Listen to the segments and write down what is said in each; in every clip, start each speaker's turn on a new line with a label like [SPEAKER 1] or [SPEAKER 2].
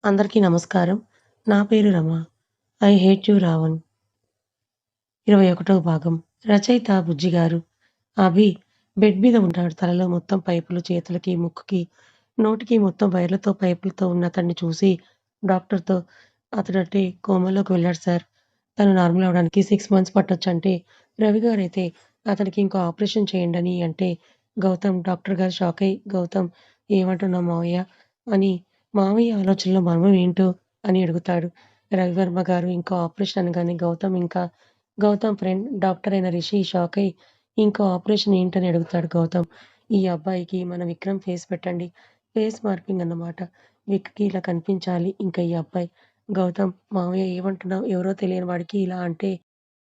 [SPEAKER 1] అందరికీ నమస్కారం. నా పేరు Rama. 'I hate you Ravan' 21వ భాగం. రచయిత బుజ్జిగారు. అభి బెడ్ మీద ఉంటాడు. తలలో మొత్తం పైపులు, చేతులకి, ముక్కుకి, నోటికి మొత్తం వైర్లతో, పైపులతో ఉన్న అతన్ని చూసి డాక్టర్‌తో అతడంటే కోమాలోకి వెళ్ళాడు సార్. తను నార్మల్ అవ్వడానికి 6 మంత్స్ పట్టొచ్చంటే, రవి గారైతే అతనికి ఇంకో ఆపరేషన్ చేయండని అంటే, డాక్టర్ గారు షాకయ్యి, "గౌతమ్ ఏమంటున్నావు మావయ్య" అని మావయ్య ఆలోచనలో మర్మం ఏంటో అని అడుగుతాడు. రవివర్మ గారు ఇంకో ఆపరేషన్ అనగానే గౌతమ్ ఫ్రెండ్ డాక్టర్ అయిన రిషి షాకయ్యి, ఇంకో ఆపరేషన్ ఏంటని అడుగుతాడు గౌతమ్. ఈ అబ్బాయికి మన విక్రమ్ ఫేస్ పెట్టండి. ఫేస్ మార్ఫింగ్ అన్నమాట. విక్‌కి ఇలా కనిపించాలి ఇంక ఈ అబ్బాయి. గౌతమ్ మావయ్య ఏమంటున్నావు? ఎవరో తెలియని వాడికి ఇలా అంటే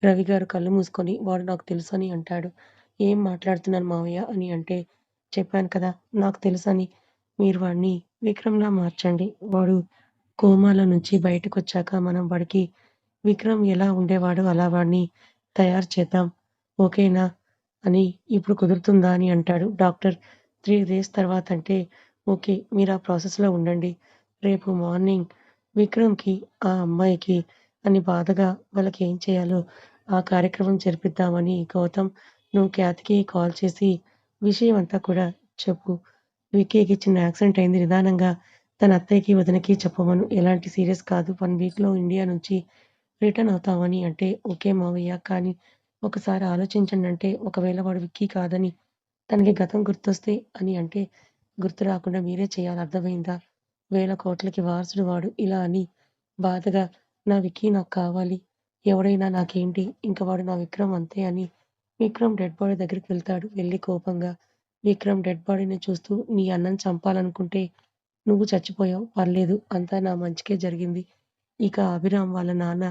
[SPEAKER 1] రవి గారు కళ్ళు మూసుకొని వాడు నాకు తెలుసని అంటాడు. ఏం మాట్లాడుతున్నాను మావయ్య అని అంటే, చెప్పాను కదా నాకు తెలుసని. మీరు వాడిని విక్రమ్‌లా మార్చండి. వాడు కోమాలో నుంచి బయటకొచ్చాక మనం వాడికి విక్రమ్ ఎలా ఉండేవాడో అలా వాడిని తయారు చేద్దాం. ఓకేనా? అని ఇప్పుడు కుదురుతుందా అని అంటాడు. డాక్టర్ 3 డేస్ తర్వాతంటే, ఓకే. మీరు ఆ ప్రాసెస్‌లో ఉండండి. రేపు మార్నింగ్ విక్రమ్‌కి, ఆ అమ్మాయికి అని బాధగా వాళ్ళకేం చేయాలో ఆ కార్యక్రమం జరిపిద్దామని గౌతమ్ నువ్వు ఖ్యాతికి కాల్ చేసి విషయం అంతా కూడా చెప్పు. విక్కీకి చిన్న యాక్సిడెంట్ అయింది. నిదానంగా తన అత్తయ్యకి, వదినకి చెప్పమను. ఎలాంటి సీరియస్ కాదు. 1 వీక్‌లో ఇండియా నుంచి రిటర్న్ అవుతామని అంటే, ఓకే మావయ్య. కానీ ఒకసారి ఆలోచించండంటే, ఒకవేళ వాడు విక్కీ కాదని తనకి గతం గుర్తొస్తే అని అంటే, గుర్తు రాకుండా మీరే చేయాలి అర్థమైందా? వేల కోట్లకి వారసుడు వాడు. ఇలా అని బాధగా నా విక్కీ నాకు కావాలి. ఎవడైనా నాకేంటి? ఇంక వాడు నా విక్రమ్ అంతే అని విక్రమ్ డెడ్ బాడీ దగ్గరికి వెళ్తాడు. వెళ్లి కోపంగా విక్రమ్ డెడ్ బాడీని చూస్తూ నీ అన్నని చంపాలనుకుంటే నువ్వు చచ్చిపోయావు. పర్లేదు. అంతా నా మంచికే జరిగింది. ఇక అభిరామ్ వాళ్ళ నాన్న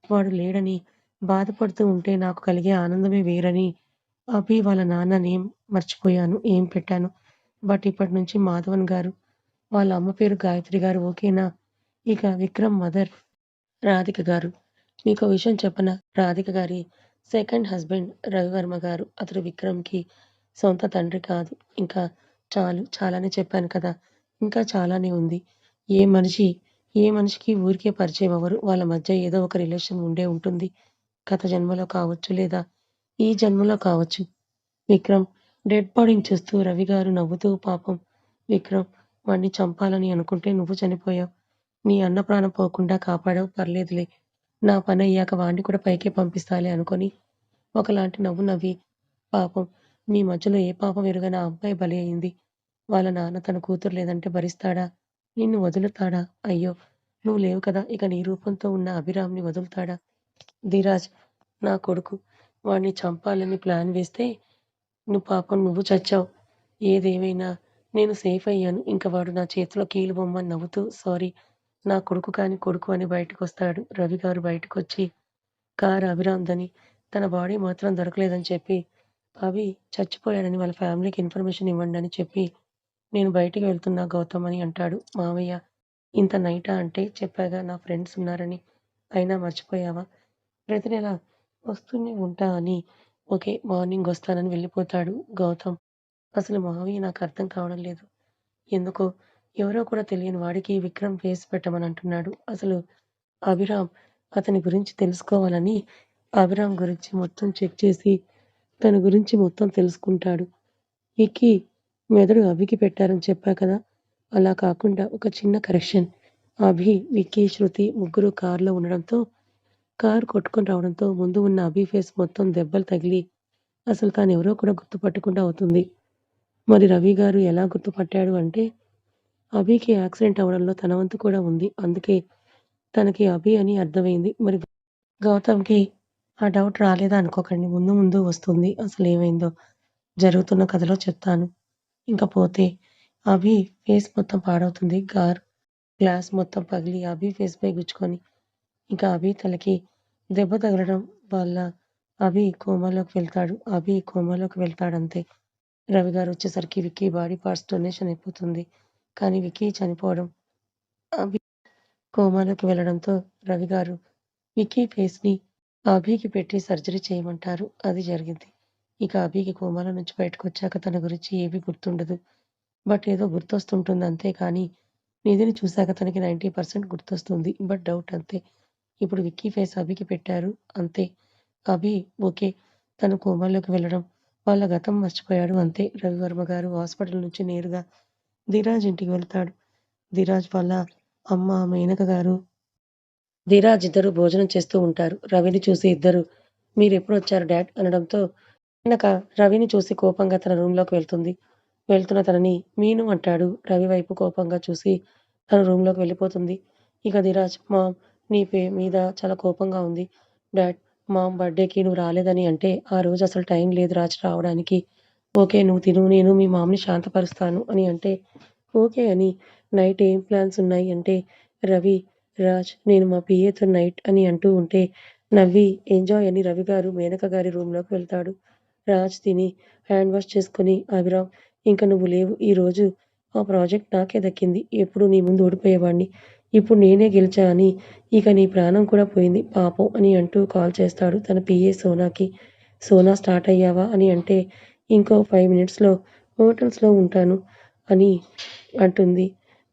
[SPEAKER 1] వాడు లేడని బాధపడుతూ ఉంటే నాకు కలిగే ఆనందమే వేరని అభి వాళ్ళ నాన్న నేమ్ మర్చిపోయాను. ఏం పెట్టానో. బట్ ఇప్పటినుంచి మాధవన్ గారు, వాళ్ళ అమ్మ పేరు గాయత్రి గారు ఓకేనా? ఇక విక్రమ్ మదర్ రాధిక గారు. మీకో విషయం చెప్పనా? రాధిక గారి సెకండ్ హస్బెండ్ రవివర్మ గారు. అతడు విక్రమ్‌కి సొంత తండ్రి కాదు. ఇంకా చాలు. చాలానే చెప్పాను కదా! ఇంకా చాలానే ఉంది. ఏ మనిషి, ఏ మనిషికి ఊరికే పరిచయం అవ్వరు. వాళ్ళ మధ్య ఏదో ఒక రిలేషన్ ఉండే ఉంటుంది. గత జన్మలో కావచ్చు, లేదా ఈ జన్మలో కావచ్చు. విక్రమ్ డెడ్ బాడీని చూస్తూ రవి గారు నవ్వుతూ పాపం విక్రమ్ వాడిని చంపాలని అనుకుంటే నువ్వు చనిపోయావు. నీ అన్న ప్రాణం పోకుండా కాపాడావు పర్లేదులే. నా పనయ్యాక వాడిని కూడా పైకే పంపిస్తాలే అనుకోని ఒకలాంటి నవ్వు నవ్వి పాపం మీ మధ్యలో ఏ పాపం ఎరుగని ఆ అమ్మాయి బలి అయింది. వాళ్ళ నాన్న తన కూతురు లేదంటే భరిస్తాడా? నిన్ను వదులుతాడా? అయ్యో! నువ్వు లేవు కదా! ఇక నీ రూపంతో ఉన్న అభిరామ్‌ని వదులుతాడా? ధీరజ్ నా కొడుకు. వాడిని చంపాలని ప్లాన్ వేస్తే పాపం నువ్వు చచ్చావు. ఏదేమైనా నేను సేఫ్ అయ్యాను. ఇంక వాడు నా చేతిలో కీలుబొమ్మ అని నవ్వుతూ సారీ నా కొడుకు కాని కొడుకు అని బయటకొస్తాడు. రవి గారు బయటకొచ్చి కారు అభిరామ్‌దని, తన బాడీ మాత్రం దొరకలేదని చెప్పి, అభి చచ్చిపోయాడని వాళ్ళ ఫ్యామిలీకి ఇన్ఫర్మేషన్ ఇవ్వండని చెప్పి, నేను బయటికి వెళ్తున్నా గౌతమ్ అని అంటాడు. మావయ్య ఇంత నైటా అంటే చెప్పాగా నా ఫ్రెండ్స్ ఉన్నారని. అయినా మర్చిపోయావా? ప్రతి నెల వస్తూనే ఉంటా అని. ఓకే. మార్నింగ్ వస్తానని వెళ్ళిపోతాడు గౌతమ్. అసలు మావయ్య నాకర్థం కావడం లేదు. ఎందుకో ఎవరో కూడా తెలియని వాడికి విక్రమ్ ఫేస్ పెట్టమని అంటున్నాడు. అసలు అభిరామ్ అతని గురించి తెలుసుకోవాలని అభిరామ్ గురించి మొత్తం చెక్ చేసి తన గురించి మొత్తం తెలుసుకుంటాడు. విక్కీ మెదడు అభికి పెట్టారని చెప్పా కదా! అలా కాకుండా ఒక చిన్న కరెక్షన్. అభి, విక్కీ, శృతి ముగ్గురు కారులో ఉండడంతో కారు కొట్టుకొని రావడంతో ముందు ఉన్న అభి ఫేస్ మొత్తం దెబ్బలు తగిలి అసలు తానెవరో కూడా గుర్తుపట్టకుండా అవుతుంది. మరి రవి గారు ఎలా గుర్తుపట్టాడు అంటే అభికి యాక్సిడెంట్ అవ్వడంలో తన వంతు కూడా ఉంది. అందుకే తనకి అభి అని అర్థమైంది. మరి గౌతమ్‌కి ఆ డౌట్ రాలేదా అనుకోకండి. ముందు ముందు వస్తుంది. అసలేమైందో జరుగుతున్న కథలో చెప్తాను. ఇంక పోతే అభి ఫేస్ మొత్తం పాడవుతుంది. గ్లాస్ మొత్తం పగిలి అభి ఫేస్‌పై గుచ్చుకొని ఇక అభి తలకి దెబ్బ తగలడం వల్ల అభి కోమాలోకి వెళ్తాడంతే. రవి గారు వచ్చేసరికి విక్కీ బాడీ పార్ట్స్ డొనేషన్ అయిపోతుంది. కానీ విక్కీ చనిపోవడం, అభి కోమాలోకి వెళ్ళడంతో రవి గారు విక్కీ ఫేస్‌ని అభికి పెట్టి సర్జరీ చేయమంటారు. అది జరిగింది. ఇక అభికి కోమాలో నుంచి బయటకొచ్చాక తన గురించి ఏమీ గుర్తుండదు. బట్ ఏదో గుర్తొస్తుంటుంది అంతే కానీ నిధిని చూసాక తనకి 90% గుర్తొస్తుంది. బట్ డౌట్ అంతే. ఇప్పుడు విక్కీ ఫేస్ అభికి పెట్టారు. అంతే. అభి ఓకే. తను కోమాలోకి వెళ్ళడం, వాళ్ళ గతం మర్చిపోయాడు అంతే. రవివర్మ గారు హాస్పిటల్ నుంచి నేరుగా ధీరాజ్ ఇంటికి వెళ్తాడు. ధీరాజ్ వాళ్ళ అమ్మ మేనక గారు, ధీరాజ్ ఇద్దరు భోజనం చేస్తూ ఉంటారు. రవిని చూసి ఇద్దరు మీరెప్పుడొచ్చారు డాడ్ అనడంతో వెనక రవిని చూసి కోపంగా తన రూమ్‌లోకి వెళ్తుంది. వెళ్తున్న తనని మీను అంటాడు. రవి వైపు కోపంగా చూసి తన రూమ్‌లోకి వెళ్ళిపోతుంది. ఇక ధీరాజ్ మామ్ నీ మీద చాలా కోపంగా ఉంది. డాడ్ మామ్ బర్త్‌డేకి నువ్వు రాలేదని అంటే, ఆ రోజు అసలు టైం లేదు రాజ్ రావడానికి. ఓకే. నువ్వు తిను. నేను మీ మామ్‌ని శాంతపరుస్తాను అని అంటే, ఓకే అని నైట్ ఏం ప్లాన్స్ ఉన్నాయి అంటే, రవి, రాజ్ నేను మా పీఏతో నైట్ అని అంటూ ఉంటే, నవ్వి ఎంజాయ్ అని రవి గారు మేనక గారి రూమ్‌లోకి వెళ్తాడు. రాజ్ తిని హ్యాండ్ వాష్ చేసుకొని, అభిరామ్ ఇంక నువ్వు లేవు. ఈరోజు ఆ ప్రాజెక్ట్ నాకే దక్కింది. ఎప్పుడూ నీ ముందు ఓడిపోయేవాడిని. ఇప్పుడు నేనే గెలిచా అని ఇక నీ ప్రాణం కూడా పోయింది పాపం అని అంటూ కాల్ చేస్తాడు తన పీఏ సోనాకి. సోనా స్టార్ట్ అయ్యావా అని అంటే, ఇంకో 5 మినిట్స్‌లో హోటల్స్‌లో ఉంటాను అని అంటుంది.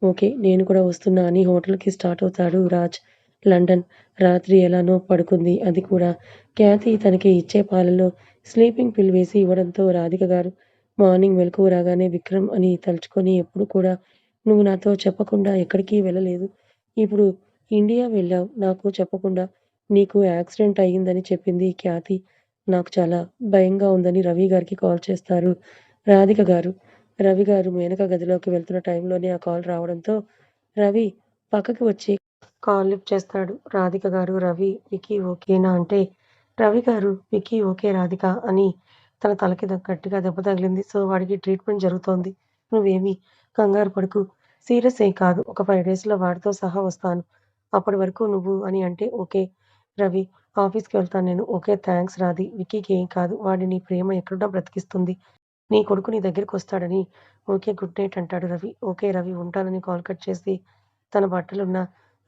[SPEAKER 1] ఓకే. నేను కూడా వస్తున్నా అని హోటల్‌కి స్టార్ట్ అవుతాడు రాజ్. లండన్. రాత్రి ఎలానో పడుకుంది. అది కూడా క్యాథీ తనకి ఇచ్చే పాలలో స్లీపింగ్ పిల్ వేసి ఇవ్వడంతో రాధిక గారు మార్నింగ్ మెలకువ రాగానే విక్రమ్ అని తలుచుకొని ఎప్పుడు కూడా నువ్వు నాతో చెప్పకుండా ఎక్కడికి వెళ్ళలేదు. ఇప్పుడు ఇండియా వెళ్ళావు నాకు చెప్పకుండా. నీకు యాక్సిడెంట్ అయిందని చెప్పింది క్యాథీ. నాకు చాలా భయంగా ఉందని రవి గారికి కాల్ చేస్తారు రాధిక గారు. రవి గారు మేనక గదిలోకి వెళ్తున్న టైంలోనే ఆ కాల్ రావడంతో రవి పక్కకి వచ్చి కాల్ లిఫ్ట్ చేస్తాడు. రాధిక గారు రవి, విక్కీ ఓకేనా అంటే రవి గారు విక్కీ ఓకే రాధిక అని తన తలకి గట్టిగా దెబ్బ తగిలింది. సో వాడికి ట్రీట్మెంట్ జరుగుతోంది. నువ్వేమీ కంగారు పడకు. సీరియస్ ఏం కాదు. ఒక 5 డేస్‌లో వాడితో సహా వస్తాను. అప్పటి వరకు నువ్వు అని అంటే ఓకే. రవి ఆఫీస్‌కి వెళ్తాను నేను. Okay thanks Radhi. విక్కీకి ఏం కాదు. వాడిని నీ ప్రేమ ఎక్కడున్నా బ్రతికిస్తుంది. నీ కొడుకు నీ దగ్గరికొస్తాడని. ఓకే. గుడ్ నైట్ అంటాడు రవి. ఓకే రవి ఉంటానని కాల్ కట్ చేసి తన బట్టలున్న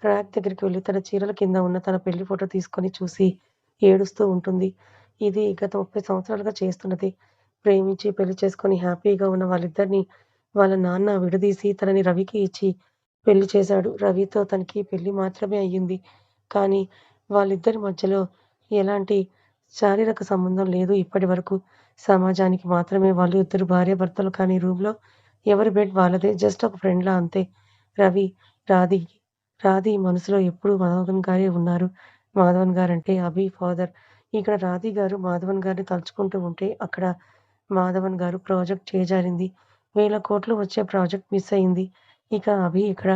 [SPEAKER 1] ర్యాక్ దగ్గరికి వెళ్లి తన చీరల కింద ఉన్న తన పెళ్లి ఫోటో తీసుకొని చూసి ఏడుస్తూ ఉంటుంది. ఇది గత 30 సంవత్సరాలుగా చేస్తున్నదే. ప్రేమించి పెళ్లి చేసుకొని హ్యాపీగా ఉన్న వాళ్ళిద్దరిని వాళ్ళ నాన్న విడదీసి తనని రవికి ఇచ్చి పెళ్లి చేశాడు. రవితో తనకి పెళ్లి మాత్రమే అయ్యింది. కానీ వాళ్ళిద్దరి మధ్యలో ఎలాంటి శారీరక సంబంధం లేదు ఇప్పటివరకు. సమాజానికి మాత్రమే వాళ్ళు ఇద్దరు భార్యాభర్తలు కానీ రూమ్‌లో ఎవరి బెడ్ వాళ్ళదే. జస్ట్ ఒక ఫ్రెండ్‌లా అంతే. రవి, రాధి రాధి మనసులో ఎప్పుడూ మాధవన్ గారే ఉన్నారు. మాధవన్ గారంటే అభి ఫాదర్. ఇక్కడ రాధి గారు మాధవన్ గారిని తలుచుకుంటూ ఉంటే అక్కడ మాధవన్ గారు ప్రాజెక్ట్ చేజారింది. వేల కోట్లు వచ్చే ప్రాజెక్ట్ మిస్ అయింది. ఇక అభి ఎక్కడ?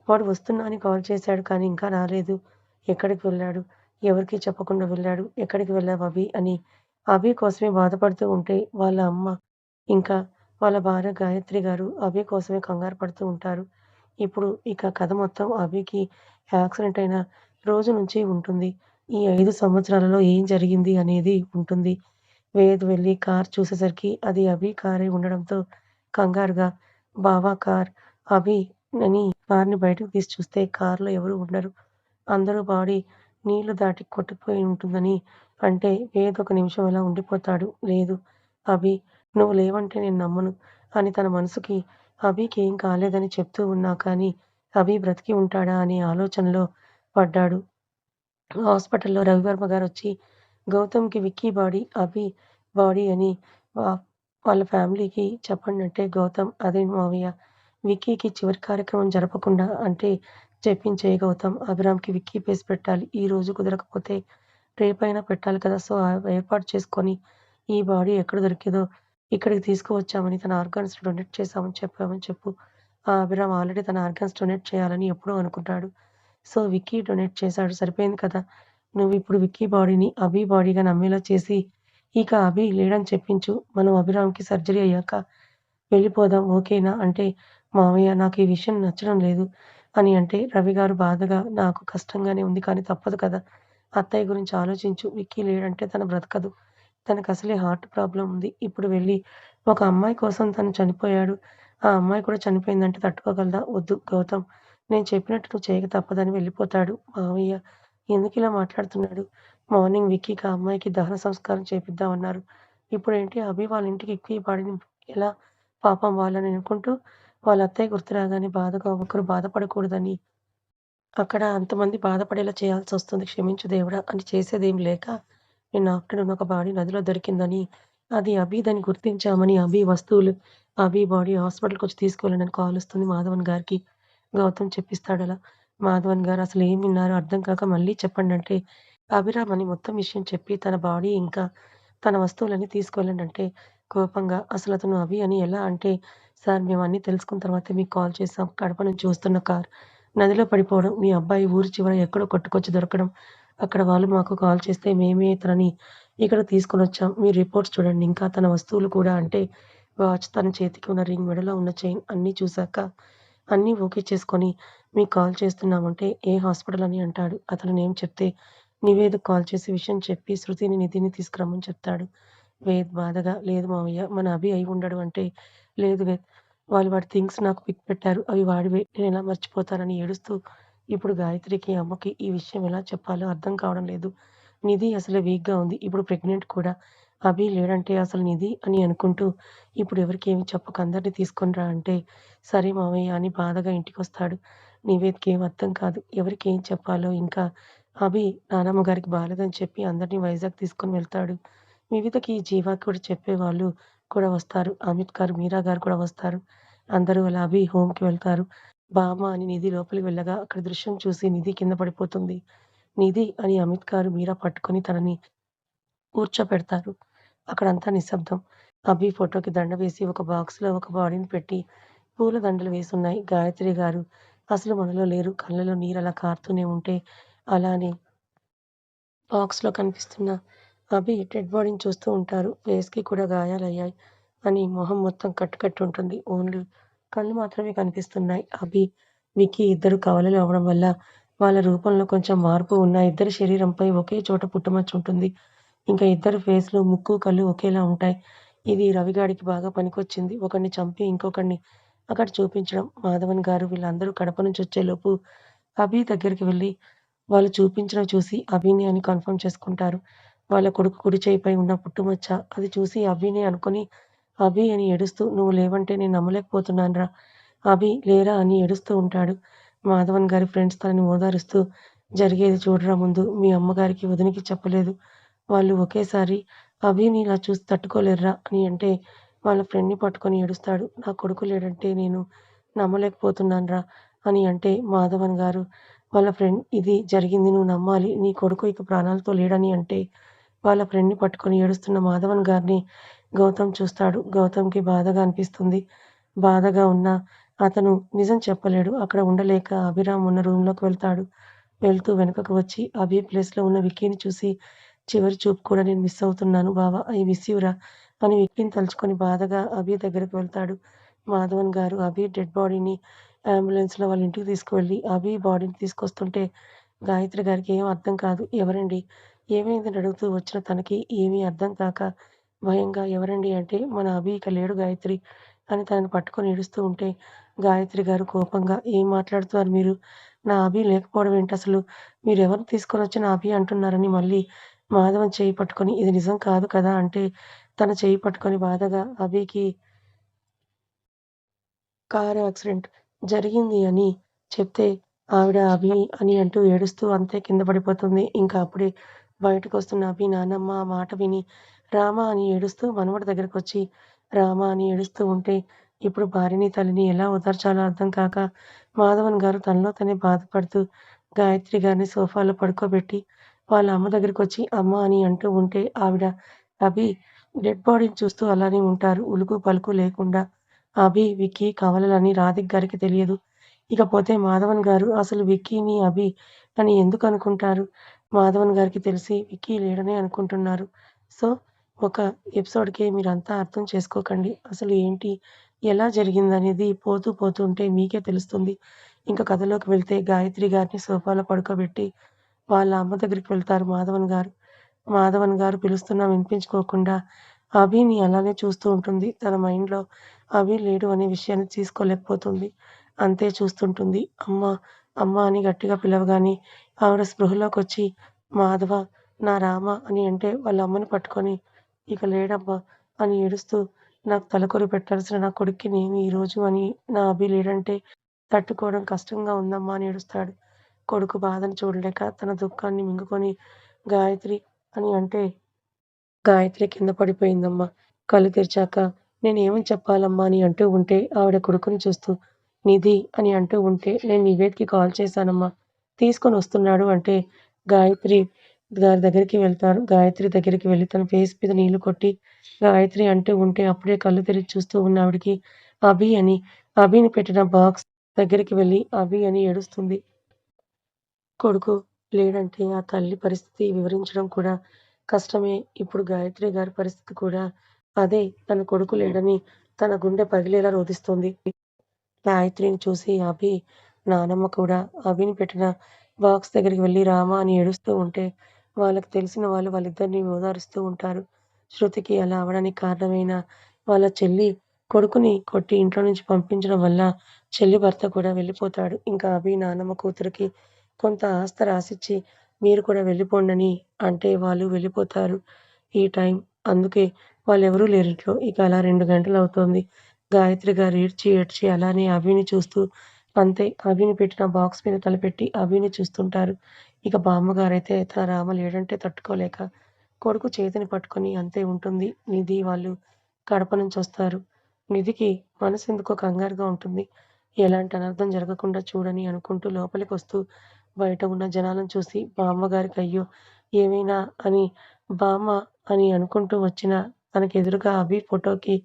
[SPEAKER 1] వాడు వస్తున్నా అని కాల్ చేశాడు కానీ ఇంకా రాలేదు. ఎక్కడికి వెళ్ళాడు? ఎవరికీ చెప్పకుండా వెళ్ళాడు. ఎక్కడికి వెళ్ళావు అభి? అని అభి కోసమే బాధపడుతూ ఉంటే వాళ్ళ అమ్మ, ఇంకా వాళ్ళ భార్య గాయత్రి గారు అభి కోసమే కంగారు పడుతూ ఉంటారు. ఇప్పుడు ఇక కథ మొత్తం అభికి యాక్సిడెంట్ అయిన రోజు నుంచి ఉంటుంది. ఈ 5 సంవత్సరాలలో ఏం జరిగింది అనేది ఉంటుంది. వేద్ వెళ్లి కార్ చూసేసరికి అది అభి కారే ఉండడంతో కంగారుగా బావ కార్ అభి అని కార్‌ని బయటకు తీసి చూస్తే కార్‌లో ఎవరూ ఉండరు. అందరూ బాడీ నీళ్లు దాటి కొట్టుకుపోయి ఉంటుందని అంటే వేద్ ఒక నిమిషం అలా ఉండిపోతాడు. లేదు అభి నువ్వు లేవంటే నేను నమ్మను అని తన మనసుకి అభికి ఏం కాలేదని చెప్తూ ఉన్నా కానీ అభి బ్రతికి ఉంటాడా అనే ఆలోచనలో పడ్డాడు. హాస్పిటల్‌లో రవివర్మ గారొచ్చి గౌతమ్‌కి విక్కీ బాడీ, అభి బాడీ అని వా వాళ్ళ ఫ్యామిలీకి చెప్పండంటే గౌతమ్ అదేంటి మావయ్య విక్కీకి చివరి కార్యక్రమం జరపకుండా అంటే చెప్పించేయి గౌతమ్. అభిరామ్‌కి విక్కీ ఫేస్ పెట్టాలి. ఈరోజు కుదరకపోతే రేపైనా పెట్టాలి కదా! సో, ఏర్పాటు చేసుకొని ఈ బాడీ ఎక్కడ దొరికిందో ఇక్కడికి తీసుకువచ్చామని తన ఆర్గాన్స్ డొనేట్ చేశామని చెప్పామని చెప్పు. ఆ అభిరామ్ ఆల్రెడీ తన ఆర్గాన్స్ డొనేట్ చేయాలని ఎప్పుడో అనుకుంటాడు. సో, విక్కీ డొనేట్ చేశాడు సరిపోయింది కదా! నువ్విప్పుడు విక్కీ బాడీని అభి బాడీగా నమ్మేలా చేసి, ఇక అభి లేడని చెప్పించు. మనం అభిరామ్‌కి సర్జరీ అయ్యాక వెళ్ళిపోదాం ఓకేనా? అంటే, మావయ్య నాకు ఈ విషయం నచ్చడం లేదు అని అంటే, రవి గారు బాధగా నాకు కష్టంగానే ఉంది కానీ తప్పదు కదా! అత్తయ్య గురించి ఆలోచించు. విక్కీ లేడంటే తను బ్రతకదు. తనకసలే హార్ట్ ప్రాబ్లమ్ ఉంది. ఇప్పుడు వెళ్లి ఒక అమ్మాయి కోసం తను చనిపోయాడు. ఆ అమ్మాయి కూడా చనిపోయిందంటే తట్టుకోగలదా? వద్దు గౌతమ్ నేను చెప్పినట్టు నువ్వు చేయక తప్పదని వెళ్ళిపోతాడు. మావయ్య ఎందుకిలా మాట్లాడుతున్నాడు? మార్నింగ్ విక్కీకి ఆ అమ్మాయికి దహన సంస్కారం చేపిద్దామన్నారు. ఇప్పుడేంటి అభి వాళ్ళ ఇంటికి విక్కీ బాడీని ఎలా పాపం వాళ్ళని అనుకుంటూ వాళ్ళ అత్తయ్య గుర్తు రాగానే బాధగా ఒకరు బాధపడకూడదని అక్కడ అంతమంది బాధపడేలా చేయాల్సొస్తుంది. క్షమించు దేవుడా! అని చేసేదేం లేక నిన్న ఆఫ్టర్‌నూన్ ఒక బాడీ నదిలో దొరికిందని, అది అబీదని గుర్తించామని, అబీ వస్తువులు, అబీ బాడీ హాస్పిటల్‌కొచ్చి తీసుకువెళ్ళండి అని కాలొస్తుంది మాధవన్ గారికి. గౌతమ్ చెప్పిస్తాడలా. మాధవన్ గారు అసలేం విన్నారో అర్థం కాక మళ్ళీ చెప్పండంటే, అభిరామ్ అని మొత్తం విషయం చెప్పి తన బాడీ ఇంకా తన వస్తువులన్నీ తీసుకువెళ్ళండంటే కోపంగా అసలతను అభి అని ఎలా అంటే, సార్ మేమన్నీ తెలుసుకున్న తర్వాతే మీకు కాల్ చేసాం. కడప నుంచి వస్తున్న కార్ నదిలో పడిపోవడం, మీ అబ్బాయి ఊరి చివర ఎక్కడో కొట్టుకొచ్చి దొరకడం. అక్కడ వాళ్ళు మాకు కాల్ చేస్తే మేమే తనని ఇక్కడికి తీసుకొనొచ్చాం. మీరు రిపోర్ట్స్ చూడండి. ఇంకా తన వస్తువులు కూడా అంటే వాచ్, తన చేతికి ఉన్న రింగ్, మెడలో ఉన్న చైన్ అన్నీ చూసాక అన్నీ ఓకే చేసుకొని మీకు కాల్ చేస్తున్నామంటే ఏ హాస్పిటల్ అని అంటాడు. అతని నేమ్ చెప్తే నివేద్‌కి కాల్ చేసి విషయం చెప్పి శృతిని, నిధిని తీసుకురమ్మని చెప్తాడు. వేద్ బాధగా లేదు మావయ్య మన అభి అయి ఉండడు అంటే, లేదు వేద్ వాళ్ళు వాడి థింగ్స్ నాకు పిక్ పెట్టారు. అవి వాడివే. నేనెలా మర్చిపోతానని ఏడుస్తూ ఇప్పుడు గాయత్రికి, అమ్మకి ఈ విషయం ఎలా చెప్పాలో అర్థం కావడం లేదు. నిధి అసలే వీక్‌గా ఉంది. ఇప్పుడు ప్రెగ్నెంట్ కూడా. అభి లేడంటే అసలు నిధి అని అనుకుంటూ ఇప్పుడు ఎవరికీ ఏమి చెప్పకు అందరిని తీసుకొని రా అంటే, సరే మావయ్య అని బాధగా ఇంటికొస్తాడు. నివేద్‌కి ఏం అర్థం కాదు. ఎవరికి ఏం చెప్పాలో ఇంకా అభి నానమ్మ గారికి బాలేదని చెప్పి అందరిని వైజాగ్ తీసుకొని వెళ్తాడు. వివితకి, జీవాకి కూడా చెప్పేవాళ్ళు కూడా వస్తారు. అమిత్ గారు, మీరా గారు కూడా వస్తారు. అందరూ అలా అభి హోమ్‌కి వెళ్తారు. బామ్మ అని నిధి లోపలికి వెళ్ళగా అక్కడ దృశ్యం చూసి నిధి కింద పడిపోతుంది. నిధి అని అమిత్ గారు, మీరా పట్టుకొని తనని కూర్చోపెడతారు. అక్కడంతా నిశ్శబ్దం. అభి ఫోటోకి దండ వేసి ఒక బాక్స్‌లో ఒక బాడీని పెట్టి పూల దండలు వేసున్నాయి. గాయత్రి గారు అసలు మనలో లేరు. కళ్ళలో నీరలా కారుతూనే ఉంటే అలానే బాక్స్‌లో కనిపిస్తున్న అభి డెడ్ బాడీని చూస్తూ ఉంటారు. ఫేస్‌కి కూడా గాయాలయ్యాయి. అని మొహం మొత్తం కట్టు ఉంటుంది. ఓన్లీ కళ్ళు మాత్రమే కనిపిస్తున్నాయి. అభి, విక్కీ ఇద్దరు కవలలు అవ్వడం వల్ల వాళ్ళ రూపంలో కొంచెం మార్పు ఉన్నా ఇద్దరి శరీరంపై ఒకే చోట పుట్టుమచ్చ ఉంటుంది. ఇంకా ఇద్దరి ఫేస్‌లు, ముక్కు, కళ్ళు ఒకేలా ఉంటాయి. ఇది రవిగాడికి బాగా పనికొచ్చింది. ఒకడిని చంపి ఇంకొకడిని అక్కడ చూపించడం. మాధవన్ గారు వీళ్ళందరూ కడప నుంచి వచ్చేలోపు అభి దగ్గరికి వెళ్లి వాళ్ళు చూపించినవి చూసి అభినే అని కన్ఫర్మ్ చేసుకుంటారు. వాళ్ళ కొడుకు కుడి చేయిపై ఉన్న పుట్టుమచ్చ అది చూసి అభినే అనుకుని అభి అని ఏడుస్తూ "నువ్వు లేవంటే నేను నమ్మలేకపోతున్నానురా! అభి లేరా" అని ఏడుస్తూ ఉంటాడు. మాధవన్ గారి ఫ్రెండ్స్ తనని ఓదారుస్తూ "జరిగేది చూడరా ముందు మీ అమ్మగారికి, వదినకి చెప్పలేదు. వాళ్ళు ఒకేసారి అభిని ఇలా చూసి తట్టుకోలేరురా" అని అంటే వాళ్ళ ఫ్రెండ్‌ని పట్టుకొని ఏడుస్తాడు. "నా కొడుకు లేడంటే నేను నమ్మలేకపోతున్నానురా" అని అంటే మాధవన్ గారు వాళ్ళ ఫ్రెండ్ "ఇది జరిగింది నువ్వు నమ్మాలి. నీ కొడుకు ఇక ప్రాణాలతో లేడని" అంటే వాళ్ళ ఫ్రెండ్‌ని పట్టుకొని ఏడుస్తున్న మాధవన్ గారిని గౌతమ్ చూస్తాడు. గౌతమ్‌కి బాధగా అనిపిస్తుంది. బాధగా ఉన్నా అతను నిజం చెప్పలేడు. అక్కడ ఉండలేక అభిరామ్ ఉన్న రూమ్‌లోకి వెళ్తాడు. వెళ్తూ వెనకకు వచ్చి అభి ప్లేస్‌లో ఉన్న విక్కీని చూసి చివరి చూపు కూడా నేను మిస్ అవుతున్నాను బావ. ఐ మిస్ యూ రా అని విక్కీని తలుచుకొని బాధగా అభి దగ్గరికి వెళ్తాడు. మాధవన్ గారు అభి డెడ్ బాడీని అంబులెన్స్‌లో వాళ్ళ ఇంటికి తీసుకువెళ్ళి అభి బాడీని తీసుకొస్తుంటే గాయత్రి గారికి ఏం అర్థం కాదు. ఎవరండి? ఏమైందని అడుగుతూ వచ్చిన తనకి ఏమీ అర్థం కాక భయంగా ఎవరండి అంటే మన అభి ఇక లేడు గాయత్రి అని తనని పట్టుకొని ఏడుస్తూ ఉంటే గాయత్రి గారు కోపంగా ఏం మాట్లాడుతున్నారు మీరు? నా అభి లేకపోవడం ఏంటసలు? మీరెవరిని తీసుకొనొచ్చి నా అభి అంటున్నారని మళ్ళీ మాధవన్ చెయ్యి పట్టుకొని ఇది నిజం కాదు కదా! అంటే తన చెయ్యి పట్టుకొని బాధగా అభికి కారు యాక్సిడెంట్ జరిగింది అని చెప్తే ఆవిడ అభి అని అంటూ ఏడుస్తూ అంతే కింద పడిపోతుంది. ఇంకా అప్పుడే బయటకొస్తున్న అభి నానమ్మ ఆ మాట విని రామ అని ఏడుస్తూ మనవడి దగ్గరకొచ్చి రామ అని ఏడుస్తూ ఉంటే ఇప్పుడు భార్యని, తల్లిని ఎలా ఓదార్చాలో అర్థం కాక మాధవన్ గారు తనలో తనే బాధపడుతూ గాయత్రి గారిని సోఫాలో పడుకోబెట్టి వాళ్ళ అమ్మ దగ్గరకొచ్చి అమ్మ అని అంటూ ఉంటే ఆవిడ అభి డెడ్ బాడీని చూస్తూ అలానే ఉంటారు. ఉలుకు పలుకు లేకుండా. అభి, విక్కీ కవలలని రాధిక్ గారికి తెలియదు. ఇకపోతే మాధవన్ గారు అసలు విక్కీని, అభి అని ఎందుకు అనుకుంటారు? మాధవన్ గారికి తెలిసి విక్కీ లేడనే అనుకుంటున్నారు. సో, ఒక ఎపిసోడ్‌కే మీరంతా అర్థం చేసుకోకండి. అసలు ఏంటి? ఎలా జరిగిందనేది పోతూ పోతూ ఉంటే మీకే తెలుస్తుంది. ఇంక కథలోకి వెళ్తే గాయత్రి గారిని సోఫాలో పడుకోబెట్టి వాళ్ళ అమ్మ దగ్గరికి వెళ్తారు మాధవన్ గారు. మాధవన్ గారు పిలుస్తున్నా వినిపించుకోకుండా అభిని అలానే చూస్తూ ఉంటుంది. తన మైండ్‌లో అభి లేడు అనే విషయాన్ని తీసుకోలేకపోతుంది. అంతే చూస్తుంటుంది. అమ్మ, అమ్మ అని గట్టిగా పిలవగానే ఆవిడ స్పృహలోకొచ్చి మాధవ, నా రామ అని అంటే వాళ్ళ అమ్మని పట్టుకొని ఇక లేడమ్మా అని ఏడుస్తూ నాకు తలకొరి పెట్టాల్సిన నా కొడుక్కి నేను ఈరోజు అని నా అభి లేడంటే తట్టుకోవడం కష్టంగా ఉందమ్మా అని ఏడుస్తాడు. కొడుకు బాధను చూడలేక తన దుఃఖాన్ని మింగుకొని గాయత్రి అని అంటే గాయత్రి కింద పడిపోయిందమ్మా. కళ్ళు తెరిచాక నేనేమని చెప్పాలమ్మా అని అంటూ ఉంటే ఆవిడ కొడుకుని చూస్తూ నిధి అని అంటూ ఉంటే నేను నివేద్‌కి కాల్ చేశానమ్మా. తీసుకొనొస్తున్నాడు అంటే గాయత్రి గారి దగ్గరికి వెళ్తారు. గాయత్రి దగ్గరికి వెళ్లి తన ఫేస్ మీద నీళ్లు కొట్టి గాయత్రి అంటూ ఉంటే అప్పుడే కళ్ళు తెరిచి చూస్తూ ఉన్న ఆవిడకి అభి అని అభిని పెట్టిన బాక్స్ దగ్గరికి వెళ్లి అభి అని ఏడుస్తుంది. కొడుకు లేడంటే ఆ తల్లి పరిస్థితి వివరించడం కూడా కష్టమే. ఇప్పుడు గాయత్రి గారి పరిస్థితి కూడా అదే. తన కొడుకు లేడని తన గుండె పగిలేలా రోదిస్తోంది. గాయత్రిని చూసి అభి, నానమ్మ కూడా అభిని పెట్టిన బాక్స్ దగ్గరికి వెళ్లి రామా అని ఏడుస్తూ ఉంటే, వాళ్ళకి తెలిసిన వాళ్ళు వాళ్ళిద్దరిని ఓదారుస్తూ ఉంటారు. శృతికి అలా అవ్వడానికి కారణమైన వాళ్ళ చెల్లి కొడుకుని కొట్టి ఇంట్లో నుంచి పంపించడం వల్ల చెల్లి భర్త కూడా వెళ్ళిపోతాడు. ఇంకా అభి నానమ్మ కూతురికి కొంత ఆస్తి రాసిచ్చి మీరు కూడా వెళ్ళిపోండని అంటే వాళ్ళు వెళ్ళిపోతారు. ఈ టైం అందుకే వాళ్ళెవరూ లేరింట్లో. ఇక అలా 2 గంటలవుతోంది. గాయత్రి గారు ఏడ్చి, ఏడ్చి అలానే అభిని చూస్తూ అంతే అభిని పెట్టిన బాక్స్ మీద తలపెట్టి అభిని చూస్తుంటారు. ఇక బామ్మగారైతే తన రామ లేడంటే తట్టుకోలేక కొడుకు చేతిని పట్టుకొని అంతే ఉంటుంది. నిధి వాళ్ళు కడప నుంచొస్తారు. నిధికి మనసెందుకో కంగారుగా ఉంటుంది. ఎలాంటి అనర్థం జరగకుండా చూడని అనుకుంటూ లోపలికొస్తూ బయట ఉన్న జనాలను చూసి బామ్మగారికి అయ్యో! ఏమైనా అని బామ్మ అని అనుకుంటూ వచ్చిన తనకెదురుగా అభి ఫోటోకి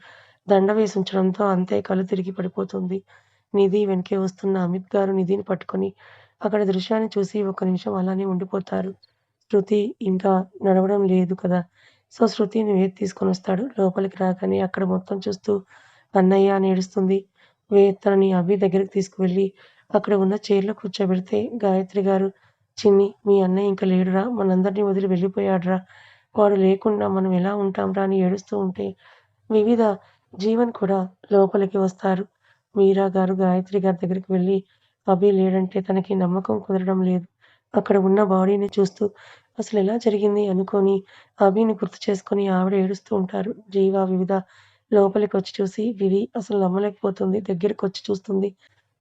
[SPEAKER 1] దండ వేసుంచడంతో అంతే కళ్ళు తిరిగి పడిపోతుంది. నిధి వెనకే వస్తున్న అమిత్ గారు నిధిని పట్టుకొని అక్కడ దృశ్యాన్ని చూసి ఒక్క నిమిషం అలానే ఉండిపోతారు. శృతి ఇంకా నడవడం లేదు కదా! సో, శృతిని వేద్ తీసుకొనొస్తాడు. లోపలికి రాగానే అక్కడ మొత్తం చూస్తూ అన్నయ్య అని ఏడుస్తుంది. వేద్ తనని అభి దగ్గరికి తీసుకువెళ్ళి అక్కడ ఉన్న చైర్‌లో కూర్చోబెడితే గాయత్రి గారు చిన్ని మీ అన్నయ్య ఇంక లేడురా! మనందరిని వదిలి వెళ్ళిపోయాడురా! వాడు లేకుండా మనం ఎలా ఉంటాంరా అని ఏడుస్తూ ఉంటే వివిధ జీవన్ కూడా లోపలికి వస్తారు. మీరా గారు గాయత్రి గారి దగ్గరికి వెళ్లి అభి లేడంటే తనకి నమ్మకం కుదరడం లేదు. అక్కడ ఉన్న బాడీని చూస్తూ అసలెలా జరిగింది అనుకోని అభిని గుర్తు చేసుకొని ఆవిడ ఏడుస్తూ ఉంటారు. జీవ, వివిధ లోపలికొచ్చి చూసి వివి అసలు నమ్మలేకపోతుంది. దగ్గరకొచ్చి చూస్తుంది.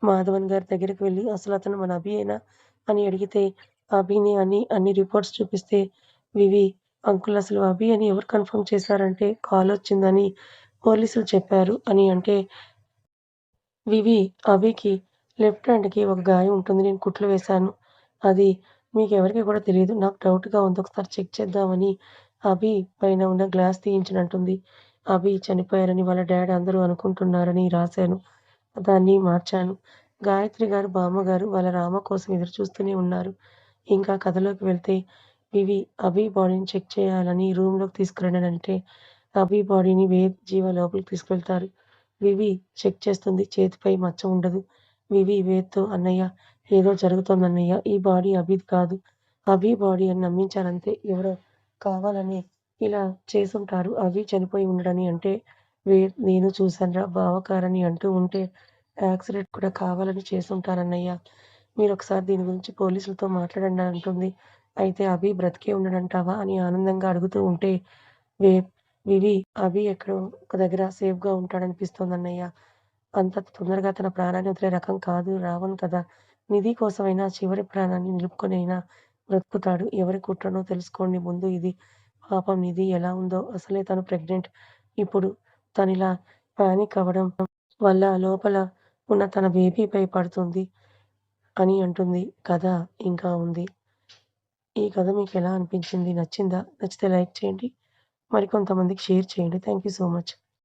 [SPEAKER 1] మాధవన్ గారి దగ్గరికి వెళ్లి అసలతను మన అభియేనా అని అడిగితే అభినే అని అన్ని రిపోర్ట్స్ చూపిస్తే వివి అంకుల్ అసలు అభి అని ఎవరు కన్ఫర్మ్ చేశారంటే కాలొచ్చిందని పోలీసులు చెప్పారు అని అంటే వివి అభికి లెఫ్ట్ హ్యాండ్‌కి ఒక గాయం ఉంటుంది. నేను కుట్లు వేశాను. అది మీకెవరికీ కూడా తెలీదు. నాకు డౌట్‌గా ఉంది. ఒకసారి చెక్ చేద్దామని అభి పైన ఉన్న గ్లాస్ తీయించనంటుంది. అభి చనిపోయారని వాళ్ళ డ్యాడ్ అందరూ అనుకుంటున్నారని రాశాను. దాన్ని మార్చాను. గాయత్రి గారు, బామ్మగారు వాళ్ళ రామ కోసం ఎదురు చూస్తూనే ఉన్నారు. ఇంకా కథలోకి వెళ్తే వివి అభి బాడీని చెక్ చేయాలని రూమ్‌లోకి తీసుకురండనంటే అభి బాడీని వేద్, జీవ లోపలికి తీసుకెళ్తారు. వివి చెక్ చేస్తుంది. చేతిపై మచ్చ ఉండదు. వివి వేద్‌తో అన్నయ్య ఏదో జరుగుతోందన్నయ్య. ఈ బాడీ అభిది కాదు. అభి బాడీ అని నమ్మించారంతే. ఎవరో కావాలని ఇలా చేసుంటారు. అభి చనిపోయి ఉండడని అంటే వేద్ నేను చూశానురా బావ కారని అంటూ ఉంటే యాక్సిడెంట్ కూడా కావాలని చేసుంటారన్నయ్య. మీరొకసారి దీని గురించి పోలీసులతో మాట్లాడండి అంటుంది. అయితే అభి బ్రతికే ఉన్నాడంటావా అని ఆనందంగా అడుగుతూ ఉంటే వేద్ వివి అభి ఎక్కడో ఒక దగ్గర సేఫ్‌గా ఉంటాడనిపిస్తోందన్నయ్య. అంత తొందరగా తన ప్రాణాన్ని వదిలే రకం కాదు రావణ్ కదా! నిధి కోసమైనా చివరి ప్రాణాన్ని నిలుపుకొనైనా బ్రతుకుతాడు. ఎవరి కుట్రనో తెలుసుకోండి ముందు ఇది. పాపం నిధి ఎలా ఉందో అసలే తను ప్రెగ్నెంట్. ఇప్పుడు తనిలా పానిక్ అవ్వడం వల్ల లోపల ఉన్న తన బేబీపై పడుతుంది అని అంటుంది. కథ ఇంకా ఉంది. ఈ కథ మీకెలా అనిపించింది? నచ్చిందా? నచ్చితే లైక్ చేయండి. మరికొంతమందికి షేర్ చేయండి. Thank you so much.